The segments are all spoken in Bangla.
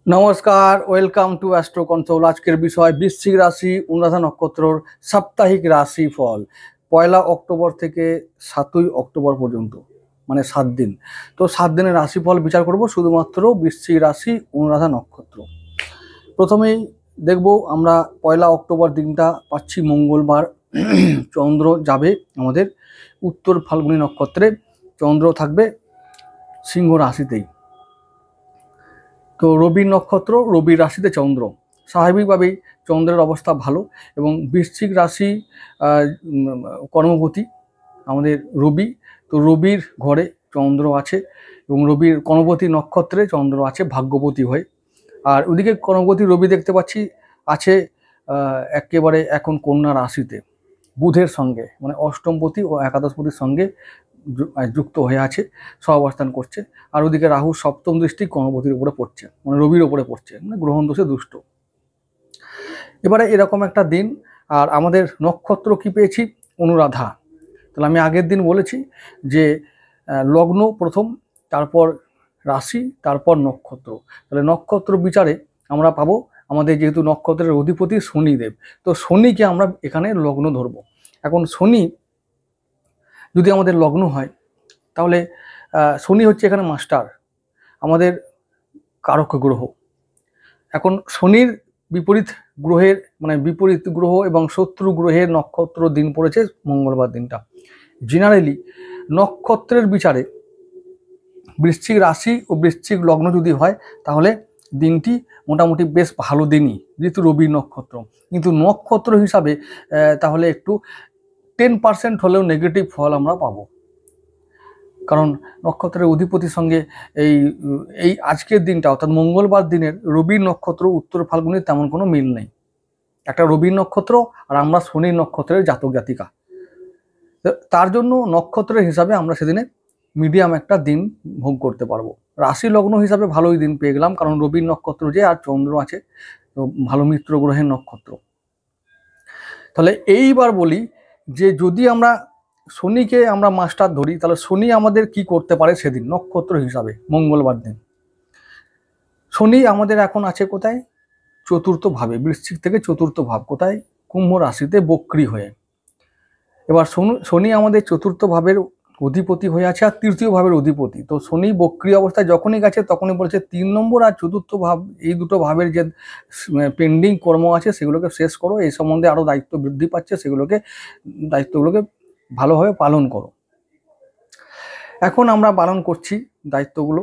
নমস্কার, ওয়েলকাম টু অ্যাস্ট্রো কনসোল। আজকের বিষয় বৃশ্চিক রাশি অনুরাধা নক্ষত্রর সাপ্তাহিক রাশি ফল 1 অক্টোবর থেকে 7 অক্টোবর পর্যন্ত, মানে 7 দিন। তো 7 দিনের রাশিফল বিচার করব শুধুমাত্র বৃশ্চিক রাশি অনুরাধা নক্ষত্র। প্রথমেই দেখব আমরা 1 অক্টোবর দিনটা পাচ্ছি মঙ্গলবার। চন্দ্র যাবে আমাদের উত্তর ফাল্গুনী নক্ষত্রে, চন্দ্র থাকবে সিংহ রাশিতেই। তো রবির নক্ষত্র, রবির রাশিতে চন্দ্র, স্বাভাবিকভাবেই চন্দ্রের অবস্থা ভালো। এবং বৃশ্চিক রাশি কর্মপতি আমাদের রবি, তো রবির ঘরে চন্দ্র আছে এবং রবির কর্মপতি নক্ষত্রে চন্দ্র আছে ভাগ্যপতি হয়ে। আর ওদিকে কর্মপতি রবি দেখতে পাচ্ছি আছে একেবারে এখন কন্যা রাশিতে বুধের সঙ্গে, মানে অষ্টমপতি ও একাদশপতির সঙ্গে যুক্ত হয়ে আছে, সহাবস্থান করছে। আর ওদিকে রাহু সপ্তম দৃষ্টি কর্মপতির উপরে পড়ছে, মানে রবির উপরে পড়ছে, মানে গ্রহণ দোষে দুষ্ট। এবারে এরকম একটা দিন। আর আমাদের নক্ষত্র কি পেয়েছি? অনুরাধা। তাহলে আমি আগের দিন বলেছি যে লগ্ন প্রথম, তারপর রাশি, তারপর নক্ষত্র। তাহলে নক্ষত্র বিচারে আমরা পাবো আমাদের যেহেতু নক্ষত্রের অধিপতি শনিদেব, তো শনিকে আমরা এখানে লগ্ন ধরবো। এখন শনি যদি আমাদের লগ্ন হয় তাহলে শনি হচ্ছে এখানে মাস্টার, আমাদের কারক গ্রহ। এখন শনির বিপরীত গ্রহের, মানে বিপরীত গ্রহ এবং শত্রু গ্রহের নক্ষত্র দিন পড়েছে মঙ্গলবার দিনটা। জেনারেলি নক্ষত্রের বিচারে বৃশ্চিক রাশি ও বৃশ্চিক লগ্ন যদি হয় তাহলে দিনটি মোটামুটি বেশ ভালো দিনই, যেহেতু রবির নক্ষত্র। কিন্তু নক্ষত্র হিসাবে তাহলে একটু 10% হলেও নেগেটিভ ফল আমরা পাবো, কারণ নক্ষত্রের অধিপতির সঙ্গে এই আজকের দিনটা অর্থাৎ মঙ্গলবার দিনের রবির নক্ষত্র উত্তর ফাল্গুনের তেমন কোনো মিল নেই। একটা রবির নক্ষত্র আর আমরা শনির নক্ষত্রের জাতক জাতিকা, তার জন্য নক্ষত্রের হিসাবে আমরা সেদিনে মিডিয়াম একটা দিন ভোগ করতে পারবো। রাশি লগ্ন হিসাবে ভালোই দিন পেয়ে গেলাম, কারণ রবির নক্ষত্র যে আর চন্দ্র আছে, তো ভালো মিত্র গ্রহের নক্ষত্র। তাহলে এইবার বলি যে যদি আমরা শনিকে আমরা মাস্টার ধরি তাহলে শনি আমাদের কি করতে পারে সেদিন নক্ষত্র হিসাবে মঙ্গলবার দিন। শনি আমাদের এখন আছে কোথায়? চতুর্থ ভাবে, বৃশ্চিক থেকে চতুর্থ ভাব, কোথায়? কুম্ভ রাশিতে বক্রী হয়ে। এবার শনি আমাদের চতুর্থ ভাবের অধিপতি হয়ে আছে আর তৃতীয় ভাবের অধিপতি। তো শনি বক্রী অবস্থায় যখনই গেছে তখনই বলেছে 3 নম্বর আর চতুর্থ ভাব, এই দুটো ভাবের যে পেন্ডিং কর্ম আছে সেগুলোকে শেষ করো, এই সম্বন্ধে আরো দায়িত্ব বৃদ্ধি পাচ্ছে, দায়িত্বগুলোকে ভালোভাবে পালন করো। এখন আমরা পালন করছি দায়িত্বগুলো,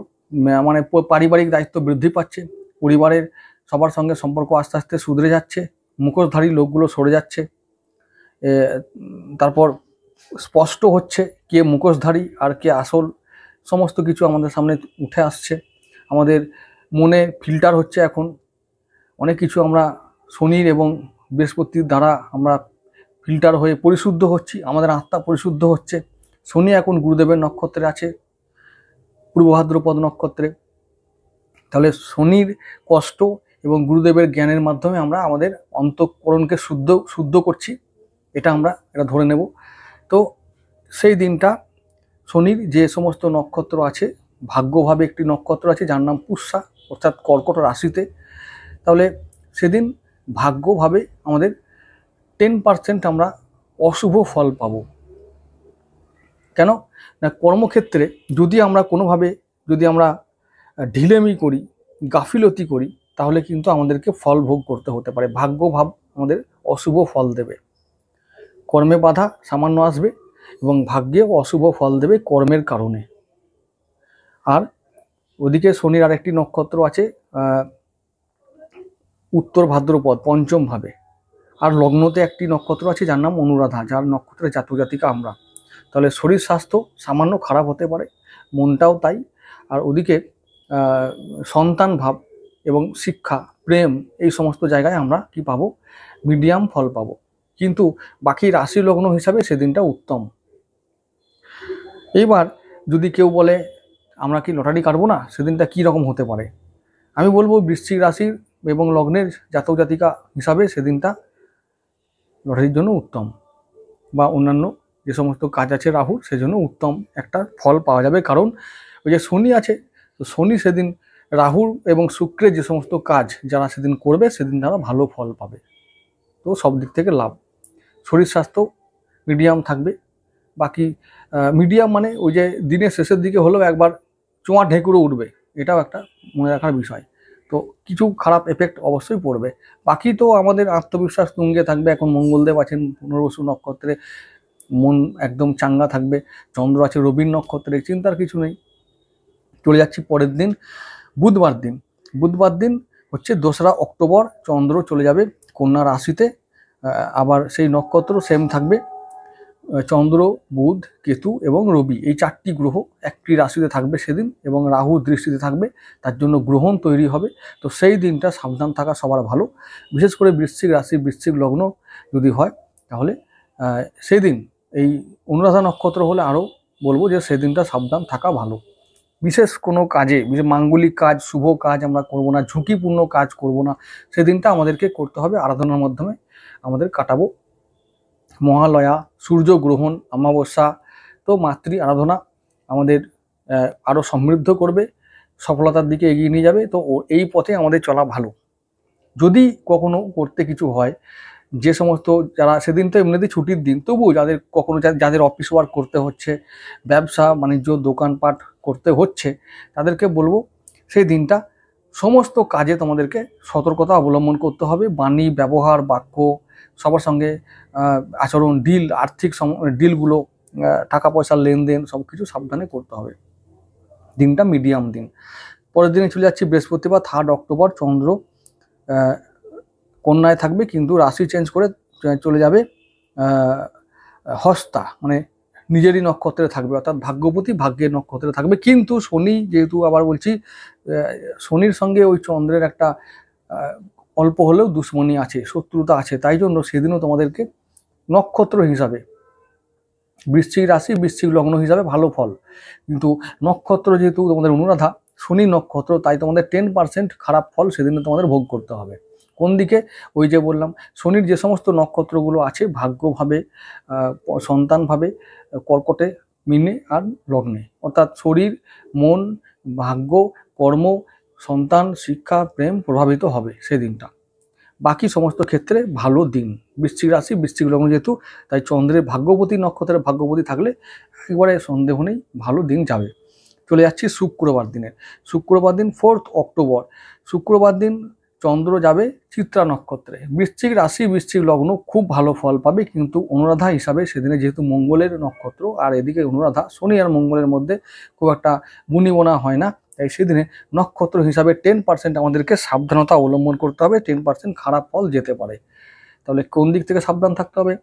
মানে পারিবারিক দায়িত্ব বৃদ্ধি পাচ্ছে, পরিবারের সবার সঙ্গে সম্পর্ক আস্তে আস্তে সুধরে যাচ্ছে, মুখোশধারী লোকগুলো সরে যাচ্ছে, তারপর স্পষ্ট হচ্ছে কে মুখোশধারী আর কে আসল, সমস্ত কিছু আমাদের সামনে উঠে আসছে। আমাদের মনে ফিল্টার হচ্ছে এখন অনেক কিছু, আমরা শনির এবং বৃহস্পতির দ্বারা আমরা ফিল্টার হয়ে পরিশুদ্ধ হচ্ছি, আমাদের আত্মা পরিশুদ্ধ হচ্ছে। শনি এখন গুরুদেবের নক্ষত্রে আছে, পূর্ব ভাদ্রপদ নক্ষত্রে। তাহলে শনির কষ্ট এবং গুরুদেবের জ্ঞানের মাধ্যমে আমরা আমাদের অন্তঃকরণকে শুদ্ধ করছি, এটা ধরে নেব। তো সেই দিনটা শনির যে সমস্ত নক্ষত্র আছে, ভাগ্যভাবে একটি নক্ষত্র আছে যার নাম পুষ্যা, অর্থাৎ কর্কট রাশিতে। তাহলে সেদিন ভাগ্যভাবে আমাদের 10% আমরা অশুভ ফল পাবো। কেন না, কর্মক্ষেত্রে যদি আমরা কোনোভাবে ঢিলেমি করি, গাফিলতি করি, তাহলে কিন্তু আমাদেরকে ফল ভোগ করতে হতে পারে। ভাগ্যভাব আমাদের অশুভ ফল দেবে, কর্মে বাধা সামান্য আসবে এবং ভাগ্যেও অশুভ ফল দেবে কর্মের কারণে। আর ওদিকে শনির আরেকটি নক্ষত্র আছে উত্তর ভাদ্রপদ পঞ্চম ভাবে, আর লগ্নতে একটি নক্ষত্র আছে যার নাম অনুরাধা, যার নক্ষত্রের জাতক জাতিকা আমরা। তাহলে শরীর স্বাস্থ্য সামান্য খারাপ হতে পারে, মনটাও তাই। আর ওদিকে সন্তান ভাব এবং শিক্ষা, প্রেম, এই সমস্ত জায়গায় আমরা কি পাবো, মিডিয়াম ফল পাবো। কিন্তু বাকি রাশি লগ্ন হিসাবে সেদিনটা উত্তম। এইবার যদি কেউ বলে আমরা কি লটারি কাটবো না, সেদিনটা কি রকম হতে পারে? আমি বলবো বৃশ্চিক রাশির এবং লগ্নের জাতক জাতিকা হিসাবে সেদিনটা লটারির জন্য উত্তম, বা অন্যান্য যে সমস্ত কাজ আছে রাহুর, সেজন্য উত্তম একটা ফল পাওয়া যাবে। কারণ ওই যে শনি আছে, তো শনি সেদিন রাহুর এবং শুক্রের যে সমস্ত কাজ যারা সেদিন করবে, সেদিন তারা ভালো ফল পাবে। তো সব দিক থেকে লাভ। শরীর স্বাস্থ্য মিডিয়াম থাকবে। বাকি মিডিয়াম মানে ওই যে দিনের শেষের দিকে হলেও একবার চোঁয়া ঢেকুরে উঠবে, এটাও একটা মনে রাখার বিষয়। তো কিছু খারাপ এফেক্ট অবশ্যই পড়বে। বাকি তো আমাদের আত্মবিশ্বাস তুঙ্গে থাকবে। এখন মঙ্গলদেব আছেন পুনর্বসু নক্ষত্রে, মন একদম চাঙ্গা থাকবে। চন্দ্র আছে রবির নক্ষত্রে, চিন্তার কিছু নেই। চলে যাচ্ছি পরের দিন, বুধবার দিন। বুধবার দিন হচ্ছে 2রা অক্টোবর, চন্দ্র চলে যাবে কন্যা রাশিতে। আবার সেই নক্ষত্র সেম থাকবে। চন্দ্র, বুধ, কেতু এবং রবি, এই 4টি গ্রহ একটি রাশিতে থাকবে সেদিন, এবং রাহু দৃষ্টিতে থাকবে, তার জন্য গ্রহণ তৈরি হবে। তো সেই দিনটা সাবধান থাকা সবার ভালো। বিশেষ করে বৃশ্চিক রাশি, বৃশ্চিক লগ্ন যদি হয়, তাহলে সেই দিন এই অনুরাধা নক্ষত্র হলে আরও বলবো যে সেদিনটা সাবধান থাকা ভালো। বিশেষ কোনো কাজে, বিশেষ মাঙ্গলিক কাজ, শুভ কাজ আমরা করব না, ঝুঁকিপূর্ণ কাজ করব না। সেদিনটা আমাদেরকে করতে হবে আরাধনার মাধ্যমে আমাদের কাটাবো। মহালয়া, সূর্যগ্রহণ, অমাবস্যা, তো মাতৃ আরাধনা আমাদের আরও সমৃদ্ধ করবে, সফলতার দিকে এগিয়ে নিয়ে যাবে। তো এই পথে আমাদের চলা ভালো। যদি কখনো করতে কিছু হয়, যে সমস্ত যারা সেদিন তো এমনিতেই ছুটির দিন, তবুও যাদের কখনো যাদের অফিস ওয়ার্ক করতে হচ্ছে, ব্যবসা বাণিজ্য দোকানপাট করতে হচ্ছে, তাদেরকে বলবো সেই দিনটা সমস্ত কাজে তোমাদেরকে সতর্কতা অবলম্বন করতে হবে। বাণী, ব্যবহার, বাক্য, সবার সঙ্গে আচরণ, ডিল, আর্থিক ডিলগুলো, টাকা পয়সার লেনদেন, সব কিছু সাবধানে করতে হবে। দিনটা মিডিয়াম দিন। পরের দিনে চলে যাচ্ছি বৃহস্পতিবার, 3 অক্টোবর। চন্দ্র কন্যায় থাকবে, কিন্তু রাশি চেঞ্জ করে চলে যাবে হস্তা, মানে নিজেরই নক্ষত্রে থাকবে, অর্থাৎ ভাগ্যপতি ভাগ্যের নক্ষত্রে থাকবে। কিন্তু শনি যেহেতু, আবার বলছি, শনির সঙ্গে ওই চন্দ্রের একটা অল্প হলেও দুশ্মনী আছে, শত্রুতা আছে, তাই জন্য সেদিনও তোমাদেরকে নক্ষত্র হিসাবে বৃশ্চিক রাশি, বৃশ্চিক লগ্ন হিসাবে ভালো ফল। কিন্তু নক্ষত্র যেহেতু তোমাদের অনুরাধা, শনি নক্ষত্র, তাই তোমাদের 10% খারাপ ফল সেদিনে তোমাদের ভোগ করতে হবে। কোন দিকে? ওই যে বললাম, শনির যে সমস্ত নক্ষত্রগুলো আছে ভাগ্যভাবে, সন্তানভাবে, কর্কটে, মিনে আর লগ্নে, অর্থাৎ শরীর, মন, ভাগ্য, কর্ম, সন্তান, শিক্ষা, প্রেম প্রভাবিত হবে সেদিনটা। বাকি সমস্ত ক্ষেত্রে ভালো দিন। বৃশ্চিক রাশি, বৃশ্চিক লগ্ন যেহেতু, তাই চন্দ্রের ভাগ্যবতী নক্ষত্রের ভাগ্যবতী থাকলে একেবারে সন্দেহ নেই, ভালো দিন যাবে। চলে যাচ্ছি শুক্রবার দিনের। শুক্রবার দিন 4 অক্টোবর। শুক্রবার দিন চন্দ্র যাবে চিত্রা নক্ষত্রে। বৃশ্চিক রাশি, বৃশ্চিক লগ্ন খুব ভালো ফল পাবে, কিন্তু অনুরাধা হিসাবে সেদিনে যেহেতু মঙ্গলের নক্ষত্র, আর এদিকে অনুরাধা, শনি আর মঙ্গলের মধ্যে খুব একটা বনিবনা হয় না, তাই সেদিনে নক্ষত্র হিসাবে 10% আমাদেরকে সাবধানতা অবলম্বন করতে হবে। 10% খারাপ ফল যেতে পারে। তাহলে কোন দিক থেকে সাবধান থাকতে হবে?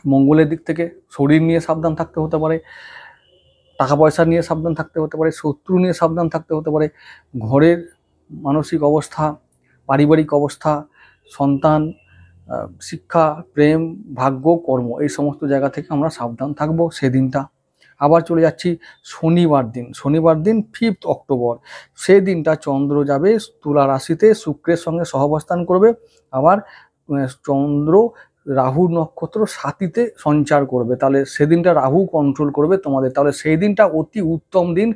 মঙ্গলের দিক থেকে শরীর নিয়ে সাবধান থাকতে হতে পারে, টাকা পয়সা নিয়ে সাবধান থাকতে হতে পারে, শত্রু নিয়ে সাবধান থাকতে হতে পারে, ঘরের মানসিক অবস্থা, পারিবারিক অবস্থা, সন্তান, শিক্ষা, প্রেম, ভাগ্য, কর্ম, এই সমস্ত জায়গা থেকে আমরা সাবধান থাকবো সেদিনটা। আবার চলে যাচ্ছি শনিবার দিন। শনিবার দিন 5 অক্টোবর। সেই দিনটা চন্দ্র যাবে তুলা রাশিতে, শুক্রের সঙ্গে সহাবস্থান করবে। আবার চন্দ্র রাহু নক্ষত্র সাথীতে সঞ্চার করবে, তাহলে সেদিনটা রাহু কন্ট্রোল করবে তোমাদের। তাহলে সেই দিনটা অতি উত্তম দিন।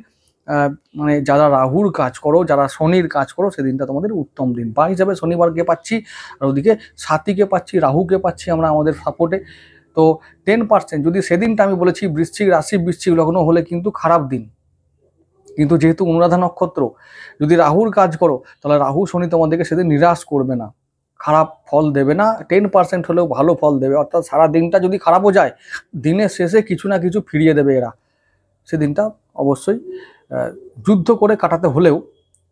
মানে যারা রাহুর কাজ করো, যারা শনির কাজ করো, সেদিনটা তোমাদের উত্তম দিন। বা হিসাবে শনিবারকে পাচ্ছি, আর ওদিকে সাথীকে পাচ্ছি, রাহুকে পাচ্ছি আমরা আমাদের সাপোর্টে। তো 10%, যদি সেদিনটা আমি বলেছি বৃশ্চিক রাশি, বৃশ্চিক লগ্ন হলে কিন্তু খারাপ দিন, কিন্তু যেহেতু অনুরাধা নক্ষত্র, যদি রাহুর কাজ করো, তাহলে রাহু শনি তোমাদেরকে সেদিন নিরাশ করবে না, খারাপ ফল দেবে না, 10% হলেও ভালো ফল দেবে। অর্থাৎ সারা দিনটা যদি খারাপও যায়, দিনের শেষে কিছু না কিছু ফিরিয়ে দেবে এরা। সেদিনটা অবশ্যই যুদ্ধ করে কাটাতে হলেও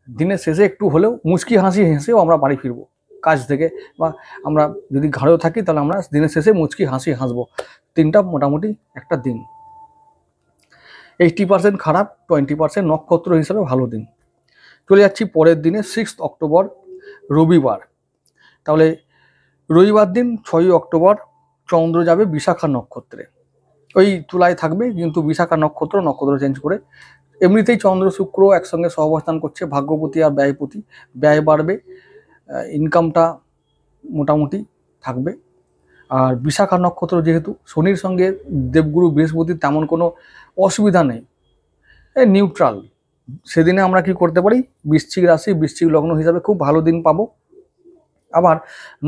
দিনের শেষে একটু হলেও মুচকি হাসি হেসেও আমরা বাড়ি ফিরবো কাজ থেকে, বা আমরা যদি ঘরেও থাকি তাহলে আমরা দিনের শেষে মুচকি হাসি হাসবো। দিনটা মোটামুটি একটা দিন। 80% খারাপ, 20% নক্ষত্র হিসাবে ভালো দিন। চলে যাচ্ছি পরের দিনে 6 অক্টোবর রবিবার। তাহলে রবিবার দিন 6 অক্টোবর চন্দ্র যাবে বিশাখা নক্ষত্রে। ওই তুলায় থাকবে, কিন্তু বিশাখা নক্ষত্র চেঞ্জ করে। এমনিতেই চন্দ্র শুক্র একসঙ্গে সহাবস্থান করছে, ভাগ্যপতি আর ব্যয়পতি, ব্যয় বাড়বে, ইনকামটা মোটামুটি থাকবে। আর বিশাখা নক্ষত্র যেহেতু শনির সঙ্গে দেবগুরু বৃহস্পতির তেমন কোনো অসুবিধা নেই, নিউট্রাল। সেদিনে আমরা কি করতে পারি, বৃশ্চিক রাশি বৃশ্চিক লগ্ন হিসাবে খুব ভালো দিন পাবো। আবার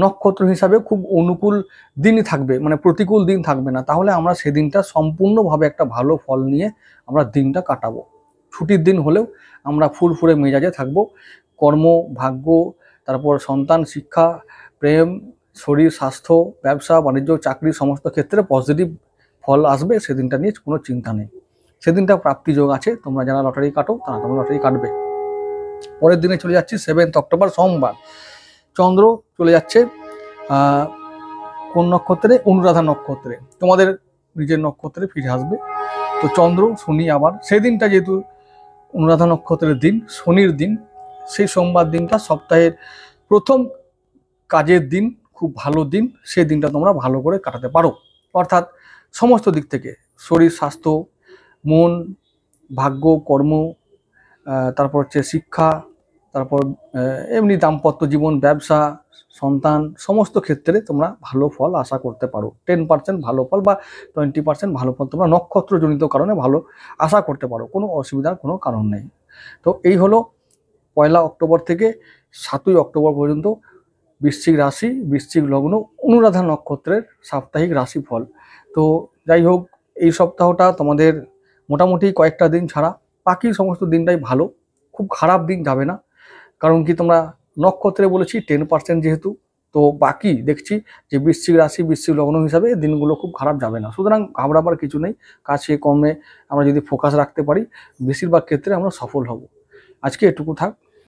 নক্ষত্র হিসাবে খুব অনুকূল দিনই থাকবে, মানে প্রতিকূল দিন থাকবে না। তাহলে আমরা সেদিনটা সম্পূর্ণভাবে একটা ভালো ফল নিয়ে আমরা দিনটা কাটাবো। ছুটির দিন হলেও আমরা ফুরফুরে মেজাজে থাকবো। কর্ম, ভাগ্য, তারপর সন্তান, শিক্ষা, প্রেম, শরীর, স্বাস্থ্য, ব্যবসা বাণিজ্য, চাকরি সমস্ত ক্ষেত্রে পজিটিভ ফল আসবে। সেদিনটা নিয়ে কোনো চিন্তা নেই। সেদিনটা প্রাপ্তিযোগ আছে। তোমরা যারা লটারি কাটো তারা তোমরা লটারি কাটবে। পরের দিনে চলে যাচ্ছি 7 অক্টোবর সোমবার। চন্দ্র চলে যাচ্ছে কোন নক্ষত্রে, অনুরাধা নক্ষত্রে, তোমাদের নিজের নক্ষত্রে ফিরে আসবে। তো চন্দ্র শনি আবার সেদিনটা যেহেতু অনুরাধা নক্ষত্রের দিন, শনির দিন, সেই সোমবার দিনটা সপ্তাহের প্রথম কাজের দিন, খুব ভালো দিন। সেই দিনটা তোমরা ভালো করে কাটাতে পারো। অর্থাৎ সমস্ত দিক থেকে শরীর, স্বাস্থ্য, মন, ভাগ্য, কর্ম, তারপর হচ্ছে শিক্ষা, তারপর এমনি দাম্পত্য জীবন, ব্যবসা, সন্তান, সমস্ত ক্ষেত্রে তোমরা ভালো ফল আশা করতে পারো। 10% ভালো ফল বা 20% ভালো ফল তোমরা নক্ষত্রজনিত কারণে ভালো আশা করতে পারো। কোনো অসুবিধার কোনো কারণ নেই। তো এই হলো 1 অক্টোবর থেকে 7 অক্টোবর পর্যন্ত বৃশ্চিক রাশি বৃশ্চিক লগ্ন অনুরাধা নক্ষত্রের সাপ্তাহিক রাশিফল। তো যাই হোক, এই সপ্তাহটা তোমাদের মোটামুটি কয়েকটা দিন ছাড়া বাকি সমস্ত দিনটাই ভালো, খুব খারাপ দিন যাবে না। কারণ কি, তোমরা নক্ষত্রে বলেছি 10% যেহেতু, তো বাকি দেখছি যে বৃশ্চিক রাশি বৃশ্চিক লগ্ন হিসাবে দিনগুলো খুব খারাপ যাবে না। সুতরাং ঘাবড়াবার কিছু নেই। কাছে কমে আমরা যদি ফোকাস রাখতে পারি, বেশিরভাগ ক্ষেত্রে আমরা সফল হব। আজকে এটুকু থাক।